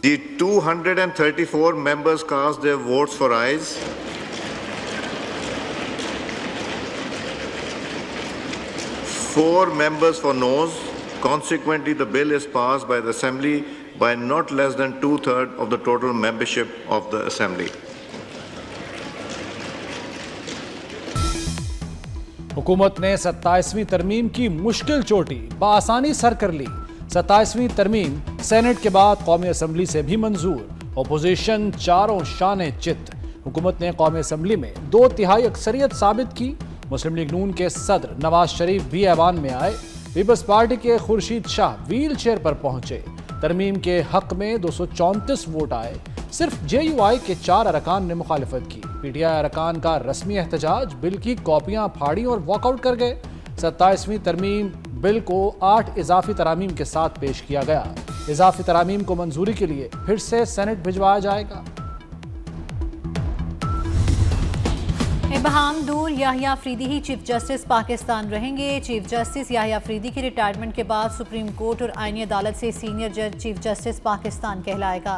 The 234 members cast their votes for ayes. 4 members for noes. Consequently, the bill is passed by the Assembly by not less than 2/3 of the total membership of the Assembly. हुकूमत ने 27वीं तरमीम की मुश्किल चोटी बआसानी sir कर ली। 27वीं तरमीम senate के बाद कौमी असम्बली से भी मंजूर। अपोजिशन चारों शाने चित। हुकूमत ने कौमी असम्बली में 2/3 अक्सरियत साबित की। मुस्लिम लीग नून के सदर नवाज शरीफ भी ऐवान में आए। पीपल्स पार्टी के खुर्शीद शाह व्हील चेयर पर पहुंचे। तरमीम के हक में 234 वोट आए। सिर्फ JUI के 4 अरकान ने मुखालिफत की। PTI अरकान का रस्मी एहतजाज, बिल की कॉपियां फाड़ी और वॉकआउट कर गए। 27वीं तरमीम बिल को 8 इजाफी तरामीम के साथ पेश किया गया। इजाफी तरामीम को मंजूरी के लिए फिर से सेनेट भिजवाया जाएगा। इब्हाम दूर, याहिया अफरीदी ही चीफ जस्टिस पाकिस्तान रहेंगे। चीफ जस्टिस याहिया अफरीदी की रिटायरमेंट के बाद सुप्रीम कोर्ट और आईनी अदालत से सीनियर जज चीफ जस्टिस पाकिस्तान कहलाएगा।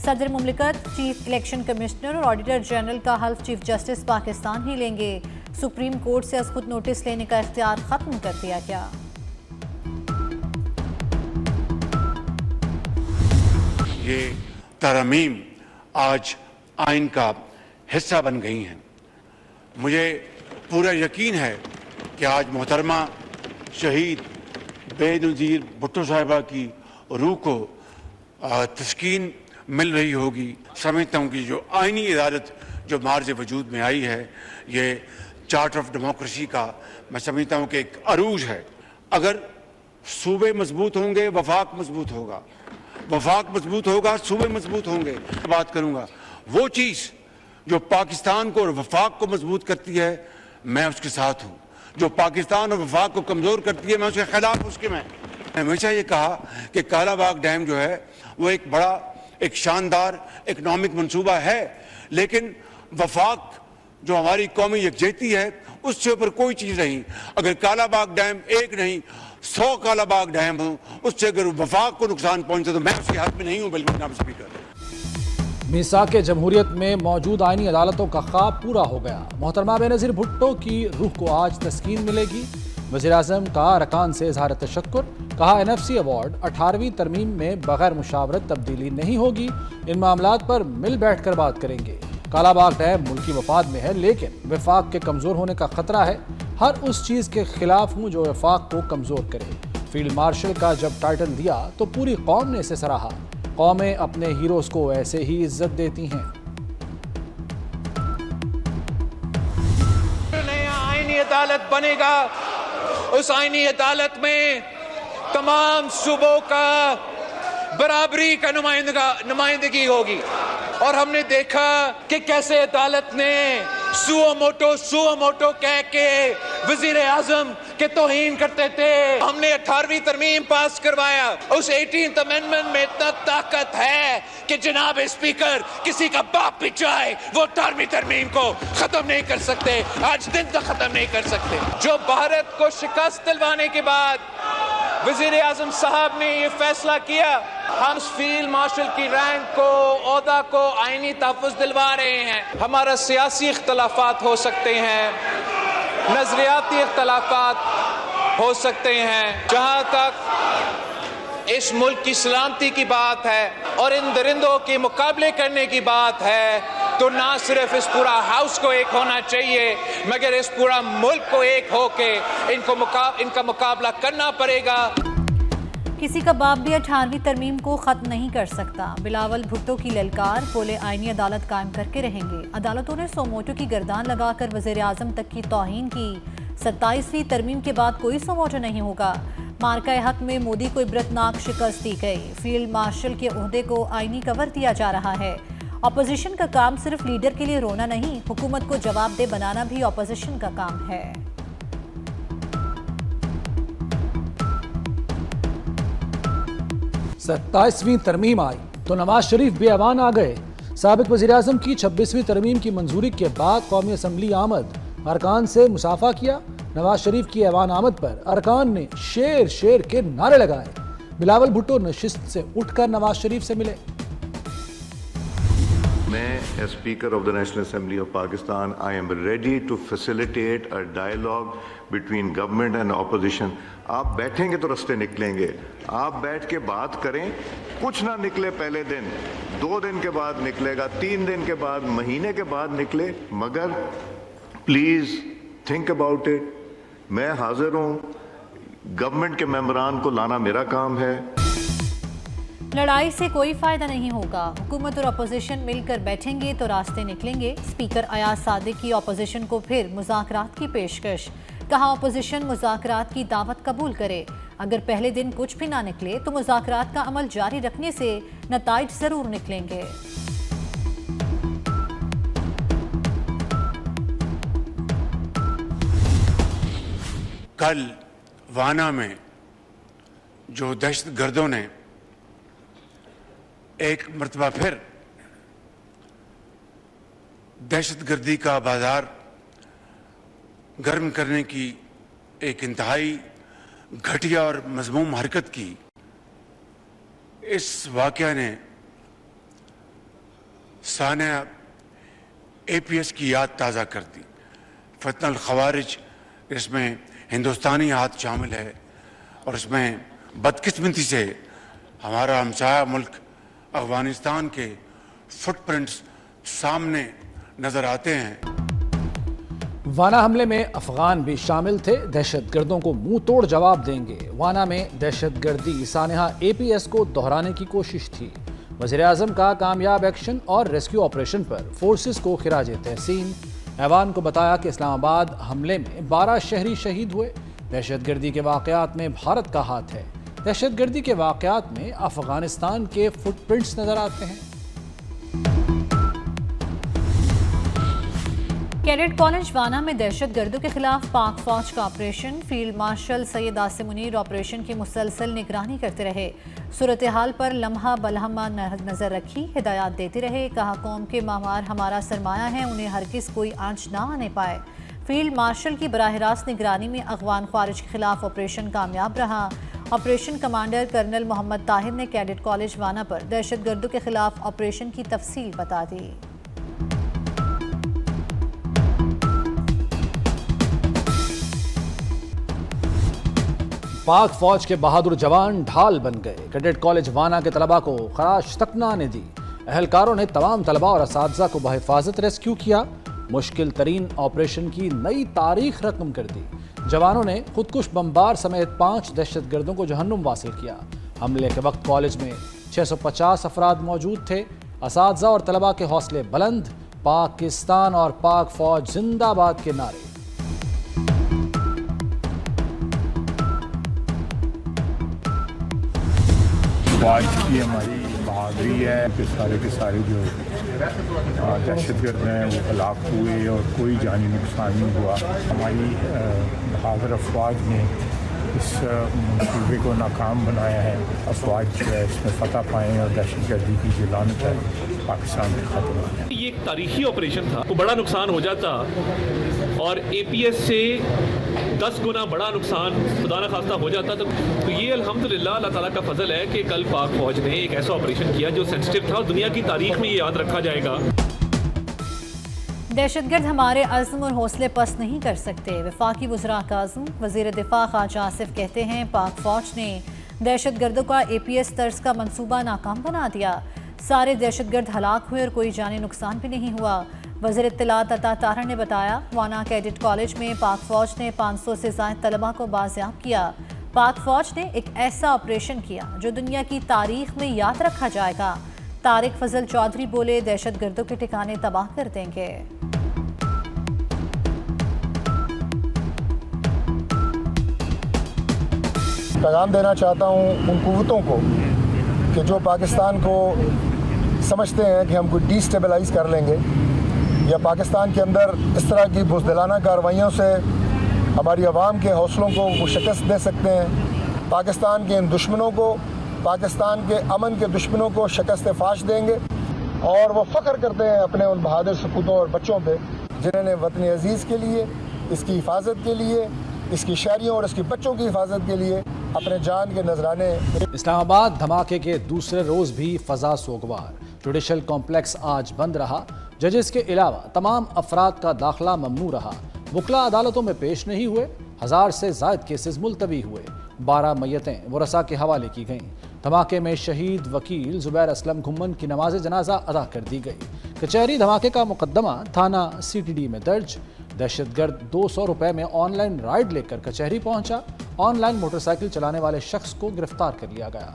सदर मुमलिकत, चीफ इलेक्शन कमिश्नर और ऑडिटर जनरल का हल्फ चीफ जस्टिस पाकिस्तान ही लेंगे। सुप्रीम कोर्ट से खुद नोटिस लेने का इख्तियार खत्म कर दिया गया। ये तरमीम आज आइन का हिस्सा बन गई हैं। मुझे पूरा यकीन है कि आज मोहतरमा शहीद बेनज़ीर भुट्टो साहिबा की रूह को तस्कीन मिल रही होगी। समझता हूँ कि जो आइनी अदालत जो मार्ज वजूद में आई है, ये चार्टर ऑफ डेमोक्रेसी का मैं समझता हूँ कि एक अरूज है। अगर सूबे मजबूत होंगे, वफाक मजबूत होगा। वफाक मजबूत होगा, सूबे मजबूत होंगे। बात करूँगा वो चीज़ जो पाकिस्तान को और वफाक को मजबूत करती है, मैं उसके साथ हूँ। जो पाकिस्तान और वफाक को कमज़ोर करती है, मैं उसके खिलाफ उसके मैं हमेशा ये कहा कि कालाबाग डैम जो है वो एक बड़ा एक शानदार इकनॉमिक मंसूबा है, लेकिन वफाक जो हमारी कौमी यकजहती है उससे ऊपर कोई चीज़ नहीं। अगर कालाबाग डैम एक नहीं 100 कालाबाग डैम हो, उससे अगर वफाक को नुकसान पहुंचे तो मैं उसके हाथ में नहीं हूँ। बल्कि जनाब स्पीकर, मीसाक जमहूरियत में मौजूद आइनी अदालतों का ख्वाब पूरा हो गया। मोहतरमा बेनज़ीर भुट्टो की रूह को आज तस्कीन मिलेगी। वज़ीर-ए-आज़म का अरकान से इज़हार तशक्कुर। कहा NFC अवार्ड 18वीं तरमीम में बगैर मुशावरत तब्दीली नहीं होगी। इन मामलात पर मिल बैठ कर बात करेंगे। कालाबाग डैम मुल्की मफाद में है, लेकिन वफाक के कमज़ोर होने का ख़तरा है। हर उस चीज़ के खिलाफ हूँ जो वफाक को कमज़ोर करे। फील्ड मार्शल का जब टाइटल दिया तो पूरी कौम ने इसे सराहा। कौमें अपने हीरोज़ को ऐसे ही इज्जत देती हैं। नया आईनी अदालत बनेगा। उस आईनी अदालत में तमाम सूबों का बराबरी का नुमाइंदगी होगी। और हमने देखा कि कैसे अदालत ने सुओ मोटो कह के वजीर आजम के तौहीन करते थे। हमने 18वीं तरमीम पास करवाया। उस 18th अमेंडमेंट में इतना ताकत है कि जनाब स्पीकर किसी का बाप भी चाहे वो 18वीं तरमीम को खत्म नहीं कर सकते, आज दिन तक खत्म नहीं कर सकते। जो भारत को शिकस्त दिलवाने के बाद वजीर आजम साहब ने ये फैसला किया, हम फील्ड मार्शल की रैंक को, ओहदा को आईनी तहफ़्फ़ुज़ दिलवा रहे हैं। हमारा सियासी इख्तलाफात हो सकते हैं, नजरियाती इख्तलाफात हो सकते हैं। जहाँ तक इस मुल्क की सलामती की बात है और इन दरिंदों के मुकाबले करने की बात है, तो ना सिर्फ इस पूरा हाउस को एक होना चाहिए, मगर इस पूरा मुल्क को एक होके इनका मुकाबला करना पड़ेगा। किसी का बाप भी 18वीं तरमीम को ख़त्म नहीं कर सकता। बिलावल भुट्टो की ललकार, बोले आईनी अदालत कायम करके रहेंगे। अदालतों ने सोमोटो की गर्दान लगाकर वज़ीर आज़म तक की तौहीन की। 27वीं तरमीम के बाद कोई सोमोटो नहीं होगा। मार्का हक में मोदी को इबरतनाक शिकस्त दी गई। फील्ड मार्शल के ओहदे को आईनी कवर दिया जा रहा है। अपोजिशन का काम सिर्फ लीडर के लिए रोना नहीं, हुकूमत को जवाबदेह बनाना भी अपोजिशन का काम है। 27वीं तरमीम आई तो नवाज शरीफ भी ऐवान आ गए। साबिक वज़ीर-ए-आज़म की 26वीं तरमीम की मंजूरी के बाद कौमी असम्बली आमद, अरकान से मुसाफा किया। नवाज शरीफ की ऐवान आमद पर अरकान ने शेर शेर के नारे लगाए। बिलावल भुट्टो नशिस्त से उठकर नवाज शरीफ से मिले। میں as Speaker of the National Assembly of Pakistan, I am ready to facilitate a dialogue between government and opposition. آپ بیٹھیں گے تو رستے نکلیں گے. آپ بیٹھ کے بات کریں, کچھ نہ نکلے پہلے دن, 2 دن کے بعد نکلے گا, 3 دن کے بعد, مہینے کے بعد نکلے, مگر پلیز تھنک اباؤٹ اٹ. میں حاضر ہوں, گورنمنٹ کے ممبران کو لانا میرا کام ہے. لڑائی سے کوئی فائدہ نہیں ہوگا. حکومت اور اپوزیشن مل کر بیٹھیں گے تو راستے نکلیں گے. اسپیکر ایاز صادق کی اپوزیشن کو پھر مذاکرات کی پیشکش. کہا اپوزیشن مذاکرات کی دعوت قبول کرے. اگر پہلے دن کچھ بھی نہ نکلے تو مذاکرات کا عمل جاری رکھنے سے نتائج ضرور نکلیں گے. کل وانا میں جو دہشت گردوں نے ایک مرتبہ پھر دہشت گردی کا بازار گرم کرنے کی ایک انتہائی گھٹیا اور مذموم حرکت کی, اس واقعہ نے سانحہ APS کی یاد تازہ کر دی. فتنہ الخوارج, اس میں ہندوستانی ہاتھ شامل ہے, اور اس میں بدقسمتی سے ہمارا ہمسایہ ملک افغانستان کے فٹ پرنٹس سامنے نظر آتے ہیں. وانا حملے میں افغان بھی شامل تھے. دہشت گردوں کو منہ توڑ جواب دیں گے. وانا میں دہشت گردی سانحہ APS کو دہرانے کی کوشش تھی. وزیراعظم کا کامیاب ایکشن اور ریسکیو آپریشن پر فورسز کو خراج تحسین. ایوان کو بتایا کہ اسلام آباد حملے میں 12 شہری شہید ہوئے. دہشت گردی کے واقعات میں بھارت کا ہاتھ ہے. دہشت گردی کے واقعات میں افغانستان کے فٹ پرنٹس نظر آتے ہیں. کیڈٹ کالج وانا میں دہشت گردوں کے خلاف پاک فوج کا operation. Field marshal Syed Asim Munir operation کی مسلسل نگرانی کرتے رہے. صورتحال پر لمحہ بلمحہ نظر رکھی, ہدایات دیتے رہے. کہا قوم کے معمار ہمارا سرمایہ ہیں, انہیں ہرگز کوئی آنچ نہ آنے پائے. فیلڈ مارشل کی براہ راست نگرانی میں افغان خوارج کے خلاف آپریشن کامیاب رہا. آپریشن کمانڈر کرنل محمد طاہر نے کیڈٹ کالج وانا پر دہشت گردوں کے خلاف آپریشن کی تفصیل بتا دی. پاک فوج کے بہادر جوان ڈھال بن گئے. کیڈٹ کالج وانا کے طلباء کو خراج تک نہ آنے دی. اہلکاروں نے تمام طلباء اور اساتذہ کو بحفاظت ریسکیو کیا. مشکل ترین آپریشن کی نئی تاریخ رقم کر دی. جوانوں نے خودکش بمبار سمیت 5 دہشت گردوں کو جہنم واصل کیا. حملے کے وقت کالج میں 650 افراد موجود تھے. اساتذہ اور طلباء کے حوصلے بلند. پاکستان اور پاک فوج زندہ باد کے نعرے. فوج کی ہماری بہادری ہے کہ سارے کے سارے جو دہشت گرد ہیں وہ ہلاک ہوئے اور کوئی جانی نقصان نہیں ہوا. ہماری بہادر افواج نے اس منصوبے کو ناکام بنایا ہے. افواج جو ہے اس میں فتح پائیں اور دہشت گردی کی جو لعنت ہے پاکستان میں ختم ہو جائے. یہ ایک تاریخی آپریشن تھا. بڑا نقصان ہو جاتا اور APS سے 10 گنا بڑا نقصان خدا نہ خواستہ ہو جاتا. تو یہ الحمدللہ اللہ تعالیٰ کا فضل ہے کہ کل پاک فوج نے ایک ایسا آپریشن کیا جو سینسٹیو تھا اور دنیا کی تاریخ میں یہ یاد رکھا جائے گا. دہشت گرد ہمارے عزم اور حوصلے پست نہیں کر سکتے. وفاقی وزراء کا عزم. وزیر دفاع خواجہ آصف کہتے ہیں پاک فوج نے دہشت گردوں کا APS طرز کا منصوبہ ناکام بنا دیا. سارے دہشت گرد ہلاک ہوئے اور کوئی جانی نقصان بھی نہیں ہوا. وزیر اطلاعات عطا طاہر نے بتایا وانا کیڈٹ کالج میں پاک فوج نے 500 سے زائد طلباء کو بازیاب کیا. پاک فوج نے ایک ایسا آپریشن کیا جو دنیا کی تاریخ میں یاد رکھا جائے گا. طارق فضل چودھری بولے دہشت گردوں کے ٹھکانے تباہ کر دیں گے. پیغام دینا چاہتا ہوں ان قوتوں کو کہ جو پاکستان کو سمجھتے ہیں کہ ہم کو ڈی سٹیبلائز کر لیں گے یا پاکستان کے اندر اس طرح کی بزدلانہ کارروائیوں سے ہماری عوام کے حوصلوں کو وہ شکست دے سکتے ہیں. پاکستان کے ان دشمنوں کو, پاکستان کے امن کے دشمنوں کو شکست فاش دیں گے. اور وہ فخر کرتے ہیں اپنے ان بہادر سپوتوں اور بچوں پہ جنہوں نے وطن عزیز کے لیے, اس کی حفاظت کے لیے, اس کی شہریوں اور اس کے بچوں کی حفاظت کے لیے अपने जान के नजराने। इस्लामाबाद धमाके के दूसरे रोज भी फजा सोगवार। जुडिशल कॉम्प्लेक्स आज बंद रहा। जजेस के अलावा तमाम अफराद का दाखिला ममनू रहा। वकला अदालतों में पेश नहीं हुए। 1000 से जायद केसेस मुलतवी हुए। 12 मैयतें वरसा के हवाले की गईं। धमाके में शहीद वकील जुबैर असलम घुम्मन की नमाज जनाजा अदा कर दी गई। कचहरी धमाके का मुकदमा थाना CTD में दर्ज। दहशतगर्द 200 रुपए में ऑनलाइन राइड लेकर कचहरी पहुंचा। ऑनलाइन मोटरसाइकिल चलाने वाले शख्स को गिरफ्तार कर लिया गया।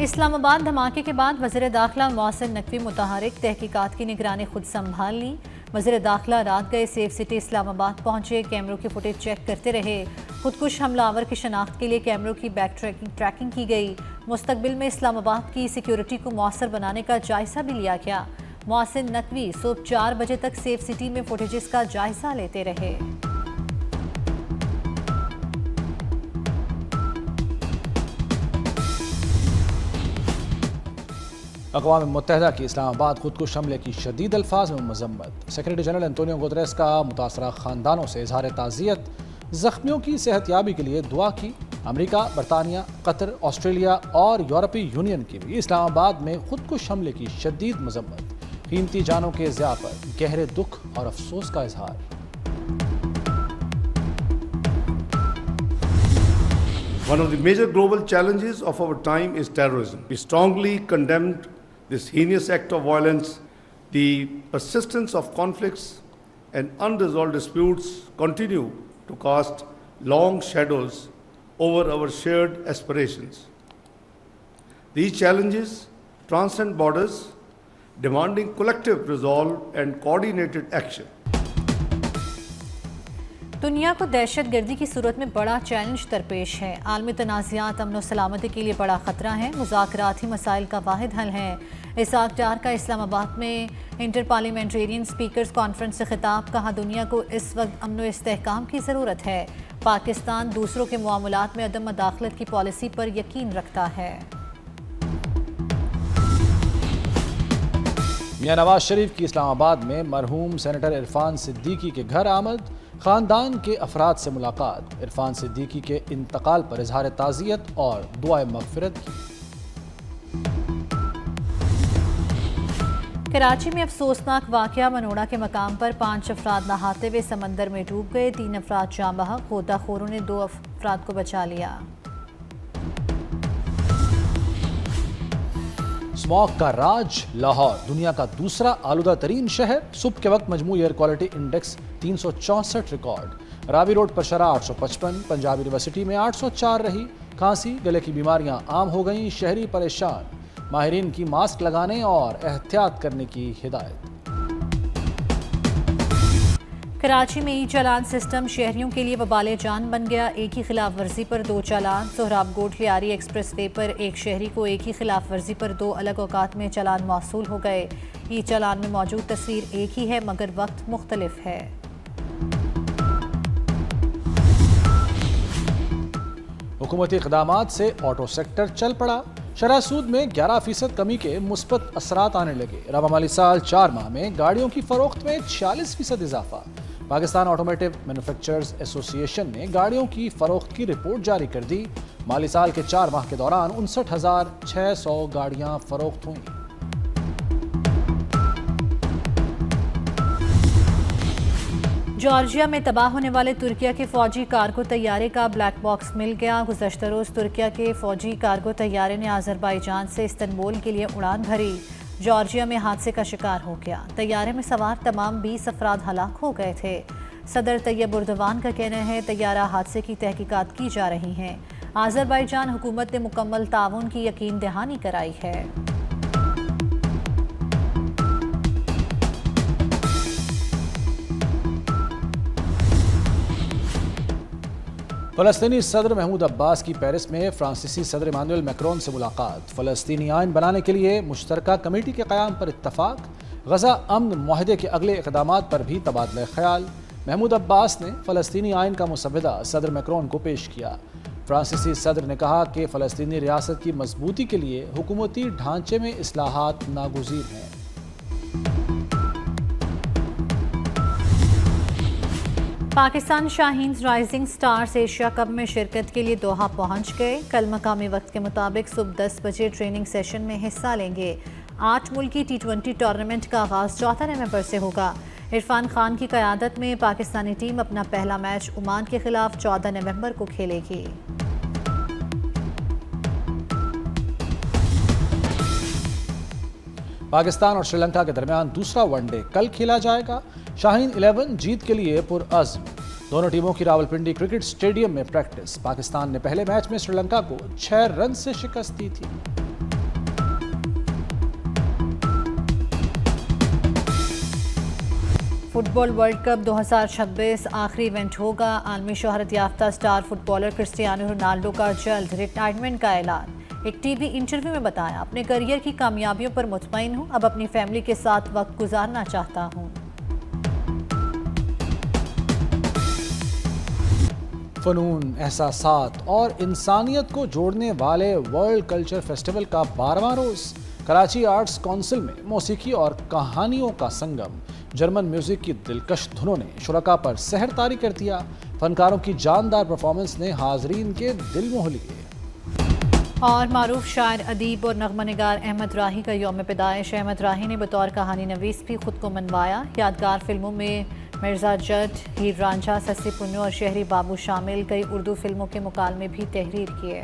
इस्लामाबाद धमाके के बाद वज़ीर दाखिला मोहसिन नकवी मुतहरिक तहकीकात की निगरानी खुद संभाल ली। वज़ीर दाखिला रात गए सेफ सिटी इस्लामाबाद पहुंचे। कैमरों की फुटेज चेक करते रहे। खुदकुश हमलावर की शनाख्त के लिए कैमरों की बैक ट्रैकिंग की गई। मुस्तकबिल में इस्लामाबाद की सिक्योरिटी को मौसर बनाने का जायजा भी लिया गया। मोहसिन नकवी सुबह 4 बजे तक सेफ सिटी में फुटेजेस का जायजा लेते रहे। अक़वाम मुत्तहिदा की इस्लामाबाद खुदकुश हमले की शदीद अल्फाज में मजम्मत। सेक्रेटरी जनरल एंटोनियो गुतरेस का मुतासरा ख़ानदानों से इजहार ताज़ियत। ज़ख्मियों की सेहतयाबी के लिए दुआ की। अमरीका, बरतानिया, कतर, ऑस्ट्रेलिया और यूरोपीय यूनियन की भी इस्लामाबाद में खुदकुश हमले की शदीद मजम्मत। कीमती जानों के ज़िया पर गहरे दुख और अफसोस का इजहार। One of the major global challenges of our time is terrorism. We strongly condemned this heinous act of violence. The persistence of conflicts and unresolved disputes continue to cast long shadows over our shared aspirations. These challenges transcend borders, demanding collective resolve and coordinated action. दुनिया को दहशत गर्दी की सूरत में बड़ा challenge दरपेश है। आलमी तनाज़ात अमन व सलामती के लिए बड़ा ख़तरा है। मुज़ाकरात ही मसाइल का वाहिद हल है। इसाक डार का इस्लामाबाद में इंटर पार्लियामेंटेरियन स्पीकर्स कॉन्फ्रेंस से खिताब। कहा, दुनिया को इस वक्त अमन व इस्तेहकाम की ज़रूरत है। पाकिस्तान दूसरों के मामलात में अदम मदाखलत की पॉलिसी पर यकीन रखता है। मियां नवाज शरीफ की इस्लामाबाद में मरहूम सेनेटर इरफान सिद्दीकी के घर आमद। ख़ानदान के अफराद से मुलाकात। इरफान सिद्दीकी के इंतकाल पर इजहार ताज़ियत और दुआए मग़फ़िरत की। कराची में अफसोसनाक वाक़या। मनोड़ा के मकाम पर 5 अफराद नहाते हुए समंदर में डूब गए। 3 अफराद जाँ बहक। गोताखोरों ने 2 अफराद को बचा लिया। स्मॉग का राज। लाहौर दुनिया का दूसरा आलूदा तरीन शहर। सुबह के वक्त मजमू air quality index 364 record. Ravi road पर शरह 855। पंजाब यूनिवर्सिटी में 804 रही। खांसी गले की बीमारियां आम हो गईं। शहरी परेशान। माहिरीन की मास्क लगाने और एहतियात करने की हिदायत। कराची में ई चालान सिस्टम शहरियों के लिए वबाले जान बन गया। एक ही खिलाफ वर्जी पर 2 चालान। सोहराब गोट लियारी एक्सप्रेस वे पर एक शहरी को एक ही खिलाफ वर्जी पर 2 अलग औकात में चालान मौसूल हो गए। ई चालान में मौजूद तस्वीर एक ही है मगर वक्त मुख्तलिफ है। हुकूमती इक़दामात से ऑटो सेक्टर चल पड़ा। शरह सूद में 11% कमी के मुस्बत असरात आने लगे। रवा माली साल 4 माह में गाड़ियों की फरोख्त में 46% इजाफा। पाकिस्तान ऑटोमोटिव मैन्युफैक्चरर्स एसोसिएशन ने गाड़ियों की फरोख्त की रिपोर्ट जारी कर दी। माली साल के 4 माह के दौरान 59,600 गाड़ियां फरोख्त हुई। जॉर्जिया में तबाह होने वाले तुर्किया के फौजी कार्गो तैयारे का ब्लैक बॉक्स मिल गया। गुज़श्ता रोज़ तुर्किया के फौजी कार्गो तैयारे ने आज़रबाईजान से इस्तंबुल के लिए उड़ान भरी। जॉर्जिया में हादसे का शिकार हो गया। तैयारे में सवार तमाम 20 अफराद हलाक हो गए थे। सदर तैयब उर्दवान का कहना है तैयारा हादसे की तहकीकात की जा रही हैं। आज़रबाईजान हुकूमत ने मुकम्मल ताउन की यकीन दहानी कराई है। फ़लस्तीनी सदर महमूद अब्बास की पेरिस में फ्रांसीसी सदर इमानुएल मैक्रोन से मुलाकात। फ़लस्तीनी आइन बनाने के लिए मुश्तरका कमेटी के क़याम पर इत्तफ़ाक़। गज़ा अमन मुआहदे के अगले इक़दामात पर भी तबादला ख़याल। महमूद अब्बास ने फ़लस्तीनी आइन का मुसव्वदा सदर मैक्रोन को पेश किया। फ्रांसीसी सदर ने कहा कि फ़लस्तीनी रियासत की मजबूती के लिए हुकूमती ढांचे में इस्लाहात नागुज़ीर हैं। Pakistan Shaheens rising stars Asia cup میں شرکت کے لیے دوحہ پہنچ گئے. کل مقامی وقت کے مطابق صبح 10 بجے ٹریننگ سیشن میں حصہ لیں گے. 8 ملکی T20 ٹورنامنٹ کا آغاز 14 نومبر سے ہوگا. عرفان خان کی قیادت میں پاکستانی ٹیم اپنا پہلا میچ عمان کے خلاف 14 نومبر کو کھیلے گی. پاکستان اور سری لنکا کے درمیان دوسرا ون ڈے کل کھیلا جائے گا. شاہین 11 جیت کے لیے پرعزم. دونوں ٹیموں کی راولپنڈی کرکٹ سٹیڈیم میں پریکٹس. پاکستان نے پہلے میچ میں سری لنکا کو 6 رن سے شکست دی تھی. فٹ بال ورلڈ کپ 2026 آخری ایونٹ ہوگا. عالمی شہرت یافتہ star footballer Cristiano Ronaldo کا جلد ریٹائرمنٹ کا اعلان. ایک ٹی وی انٹرویو میں بتایا، اپنے کیریئر کی کامیابیوں پر مطمئن ہوں، اب اپنی فیملی کے ساتھ وقت گزارنا چاہتا ہوں. فنون، احساسات اور انسانیت کو جوڑنے والے ورلڈ کلچر فیسٹیول کا 12واں روز. کراچی آرٹس کونسل میں موسیقی اور کہانیوں کا سنگم. جرمن میوزک کی دلکش دھنوں نے شرکاء پر سحر طاری کر دیا. فنکاروں کی جاندار پرفارمنس نے حاضرین کے دل موہ لیے. اور معروف شاعر، ادیب اور نغمہ نگار احمد راہی کا یوم پیدائش. احمد راہی نے بطور کہانی نویس بھی خود کو منوایا. یادگار فلموں میں مرزا جٹ، ہیر رانجھا، سسی پنو اور شہری بابو شامل کئی اردو فلموں کے مکالمے بھی تحریر کیے.